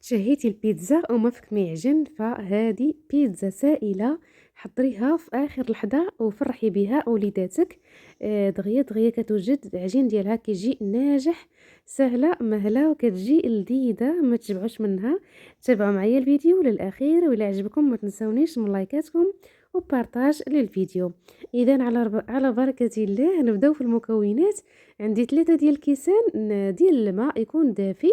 تشهيتي البيتزا وما فيك ما يعجن، فهذه بيتزا سائلة. حضريها في آخر لحظة وفرحي بها وليداتك. دغيا دغيا كتوجد العجين ديالها كيجي ناجح، سهلة مهلة وكتجي لذيذة ما تشبعوش منها. تابعوا معايا الفيديو للأخير، وإلا عجبكم ما تنسونيش من لايكاتكم وبارطاج للفيديو. إذا على بركة الله نبداو في المكونات. عندي 3 ديال الكيسان ديال الماء يكون دافي.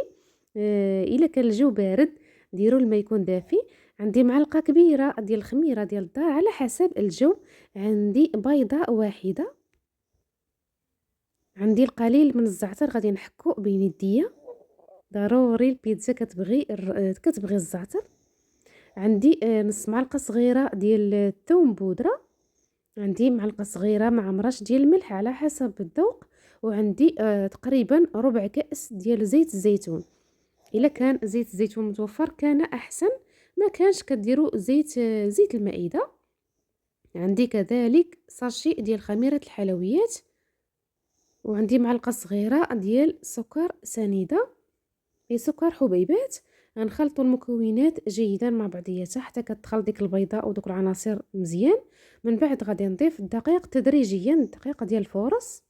إلا كان الجو بارد ديروا الماء يكون دافي. عندي معلقة كبيرة ديال الخميرة ديال الدار على حسب الجو. عندي بيضة واحدة. عندي القليل من الزعتر غادي نحكو بين يديا. ضروري البيتزا كتبغي الزعتر. عندي نص معلقة صغيرة ديال الثوم بودرة. عندي معلقة صغيرة مع مرش ديال الملح على حسب الذوق. وعندي تقريبا ربع كأس ديال زيت الزيتون. الا كان زيت الزيتون متوفر كان احسن، ما كانش كديروا زيت المائده. عندي كذلك ساشي ديال خميره الحلويات. وعندي معلقه صغيره ديال سكر سنيده، اي سكر حبيبات. غنخلطوا المكونات جيدا مع بعضياتها حتى كتدخل ديك البيضاء ودوك العناصر مزيان. من بعد غادي نضيف الدقيق تدريجيا، الدقيق ديال الفورص.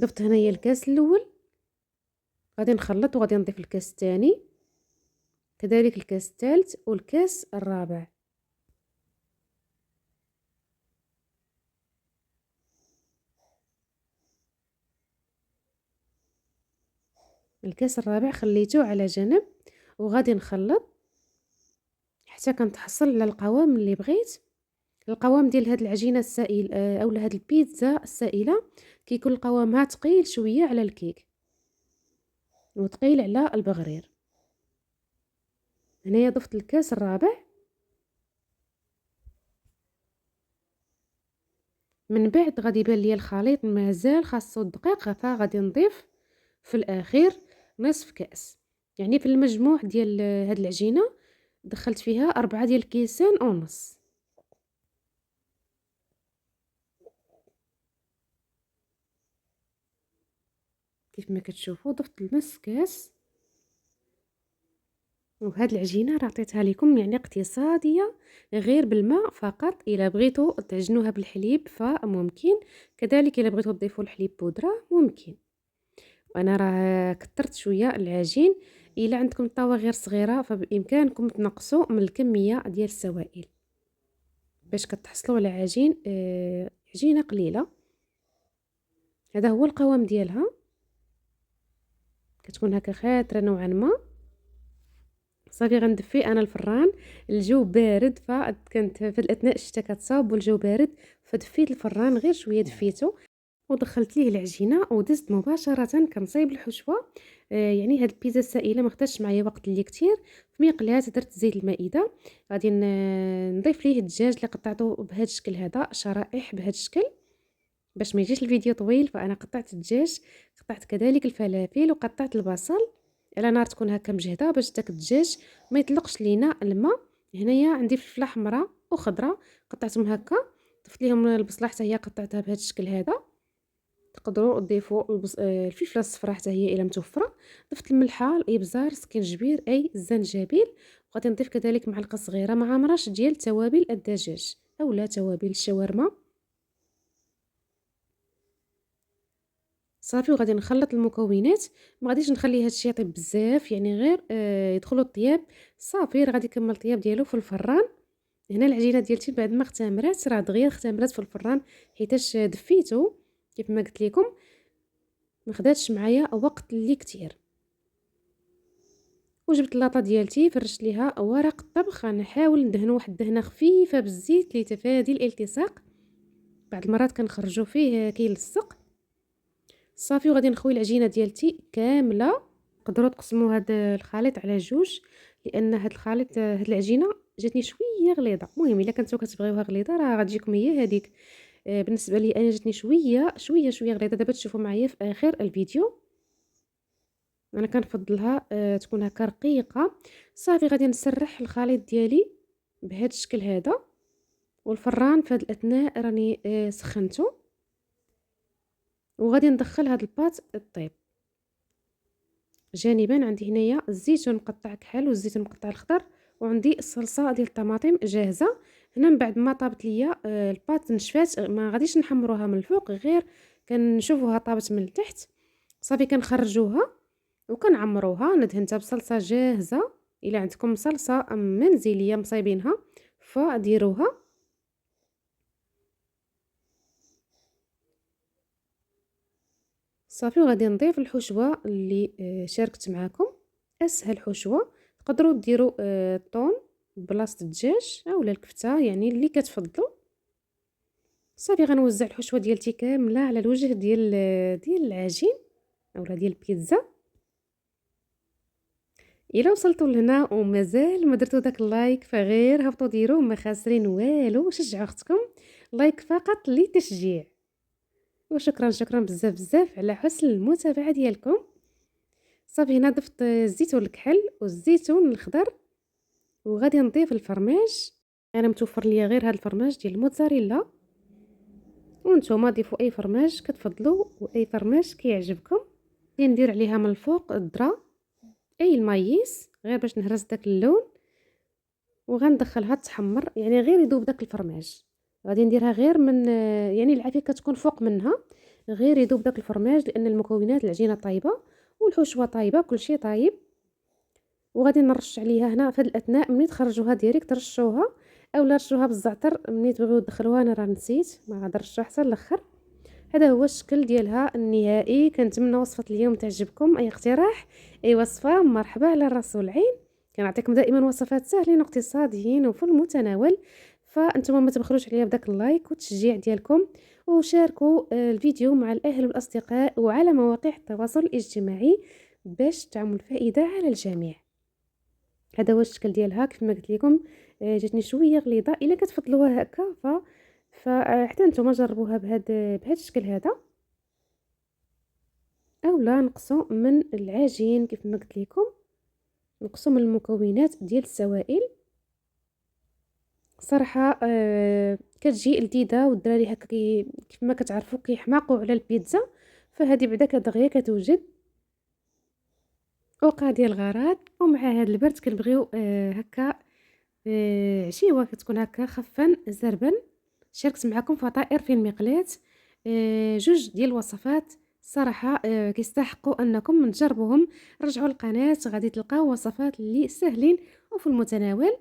ضفت هنايا الكاس الاول، غادي نخلط وغادي نضيف الكاس الثاني، كذلك الكاس الثالث والكاس الرابع. الكاس الرابع خليته على جنب، وغادي نخلط حتى كنتحصل على القوام اللي بغيت. القوام ديال هاد العجينه السائل او هاد البيتزا السائله كيكون قوامها ثقيل شويه على الكيك وثقيل على البغرير. هنايا ضفت الكاس الرابع. من بعد غادي يبان ليا الخليط مازال خاصو الدقيق، فغادي نضيف في الاخير نصف كاس. يعني في المجموع ديال هاد العجينه دخلت فيها 4 ديال الكيسان ونص. كيف ما كتشوفوا ضفت نص كاس. وهاد العجينه راه عطيتها لكم يعني اقتصاديه غير بالماء فقط. الا بغيتوا تعجنوها بالحليب فممكن، كذلك الا بغيتوا تضيفوا الحليب بودره ممكن. وانا راه كثرت شويه العجين. الا عندكم طواغير صغيره فبامكانكم تنقصوا من الكميه ديال السوائل باش كتحصلوا على عجينه قليله. هذا هو القوام ديالها، كتكون هكا خاتره نوعا ما. صافي غندفي انا الفران. الجو بارد فكانت في الاثناء الشتا كتصاوب والجو بارد، فدفيت الفران غير شويه دفيته ودخلت ليه العجينه ودزت مباشره كنصايب الحشوه. يعني هاد البيتزا السائله ما خداتش معايا وقت اللي كتير. فمي قليات درت زيت المائده. غادي نضيف ليه الدجاج اللي قطعته بهذا الشكل، هذا شرائح بهذا الشكل باش ما يجيش الفيديو طويل. فانا قطعت الدجاج، قطعت كذلك الفلافل وقطعت البصل على نار تكون هكا مجهده باش داك الدجاج ما يطلقش لينا الماء. هنايا عندي فلفله حمراء وخضراء قطعتهم هكا، ضفت ليهم البصله حتى هي قطعتها بهذا الشكل هذا. تقدروا تضيفوا الفلفله الصفراء حتى هي الا متوفره. ضفت الملحه، الابزار، سكينجبير اي الزنجبيل. وغادي نضيف كذلك معلقه صغيره مع مرش ديال توابل الدجاج اولا توابل الشاورما. صافي وغادي نخلط المكونات. ما غاديش نخلي هادشي يطيب بزاف، يعني غير يدخلوا الطياب. صافي راه غادي يكمل الطياب ديالو في الفران. هنا العجينه ديالتي بعد ما اختمرات راه دغيا اختمرات في الفران حيتاش دفيتو كيف ما قلت لكم. ما خداتش معايا وقت اللي كتير. وجبت اللاطه ديالتي فرشت ليها ورق الطبخ. غنحاول ندهنو واحد الدهنه خفيفه بالزيت لتفادي الالتصاق، بعض المرات كنخرجوا فيه كيلصق. صافي وغادي نخوي العجينه ديالتي كامله. تقدروا تقسموا هذا الخليط على جوج، لان هذا الخليط هاد العجينه جاتني شويه غليظه. المهم الا كنتو كتبغيوها غليظه راه غتجيكم هي هذيك. بالنسبه لي انا جاتني شويه غليظه. دابا تشوفوا معايا في اخر الفيديو انا كنفضلها تكون هكا رقيقه. صافي غادي نسرح الخليط ديالي بهذا الشكل هذا. والفران في هذا الاثناء راني سخنته، وغادي ندخل هاد الباط الطيب. جانبا عندي هنايا الزيتون مقطع كحل والزيتون مقطع الخضر، وعندي الصلصه ديال الطماطم جاهزه. هنا من بعد ما طابت ليا الباط نشفات، ما غاديش نحمروها من الفوق، غير كنشوفوها طابت من التحت صافي كنخرجوها وكنعمروها. ندهنتها بصلصه جاهزه، الا عندكم صلصه منزليه مصايبينها فديروها. صافي وغادي نضيف الحشوه اللي شاركت معكم. اسهل حشوه تقدروا ديروا الطون بلاصه الدجاج اولا الكفته، يعني اللي كتفضلوا. صافي غنوزع الحشوه ديالتي كامله على الوجه ديال العجين اولا ديال البيتزا. الا وصلتوا لهنا ومازال ما درتوا داك اللايك فغير هبطوا ديروه، ما خاسرين والو، شجعوا اختكم. لايك فقط للتشجيع. وشكرا شكرا بزاف بزاف على حسن المتابعه ديالكم. صافي هنا ضفت الزيتون الكحل والزيتون الخضر، وغادي نضيف الفرماج. انا متوفر ليا غير هذا الفرماج ديال الموتزاريلا، وانتم ضيفوا اي فرماج كتفضلوا واي فرماج كيعجبكم. غادي ندير عليها من الفوق الذره اي المايس غير باش نهرس داك اللون، وغندخلها تحمر، يعني غير يذوب داك الفرماج. غادي نديرها غير من يعني العافيه كتكون فوق منها، غير يذوب داك الفرماج، لان المكونات العجينه طايبه والحشوه طايبه كلشي طايب. وغادي نرش عليها هنا في هذا الاثناء، ملي تخرجوها ديريكت رشوها اولا رشوها بالزعتر ملي تبغيو تدخلوها. انا راه نسيت، ما غادي نرشوها حتى الاخر. هذا هو الشكل ديالها النهائي. كنتمنى وصفه اليوم تعجبكم. اي اقتراح اي وصفه مرحبا على الراس والعين. كنعطيكم دائما وصفات سهلين واقتصاديين وفي المتناول، فانتم ما تبخلوش عليا بداك اللايك والتشجيع ديالكم، وشاركوا الفيديو مع الاهل والاصدقاء وعلى مواقع التواصل الاجتماعي باش تعم الفائده على الجميع. هذا هو الشكل ديالها كيف ما قلت لكم. جاتني شويه غليظه، الا كتفضلوها هكا فحتى نتوما جربوها بهذا الشكل هذا، اولا نقصوا من العجين كيف ما قلت لكم، نقصوا من المكونات ديال السوائل. صراحه كتجي لذيذه، والدراري هكا كيف ما كتعرفوا كيحماقوا على البيتزا، فهذه بعدا كدغيا كتوجد وقع ديال الغراض. ومع هذا البرد كنبغيو هكا عشيوه كتكون هكا خفا زربا. شاركت معكم فطائر في المقلاة، جوج ديال الوصفات صراحه كيستحقوا انكم تجربوهم. رجعوا القناه غادي تلقاو وصفات اللي سهلين وفي المتناول.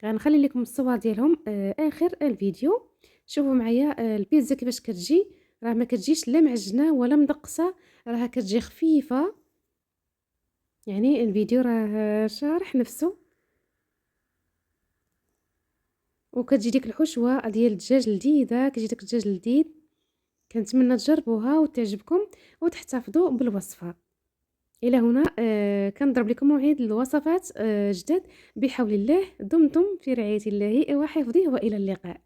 غنخلي لكم الصور ديالهم اخر الفيديو. شوفوا معايا البيتزا كيفاش كتجي، راه ما كتجيش لا معجنه ولا مدقسه، راه كتجي خفيفه، يعني الفيديو راه شارح نفسه. وكتجي ديك الحشوه ديال الدجاج لذيذه، كتجي داك الدجاج لذيذ. كنتمنى تجربوها وتعجبكم وتحتفظوا بالوصفه. الى هنا كنضرب لكم موعد الوصفات جداد بحول الله. دمتم في رعايه الله وحفظه، والى اللقاء.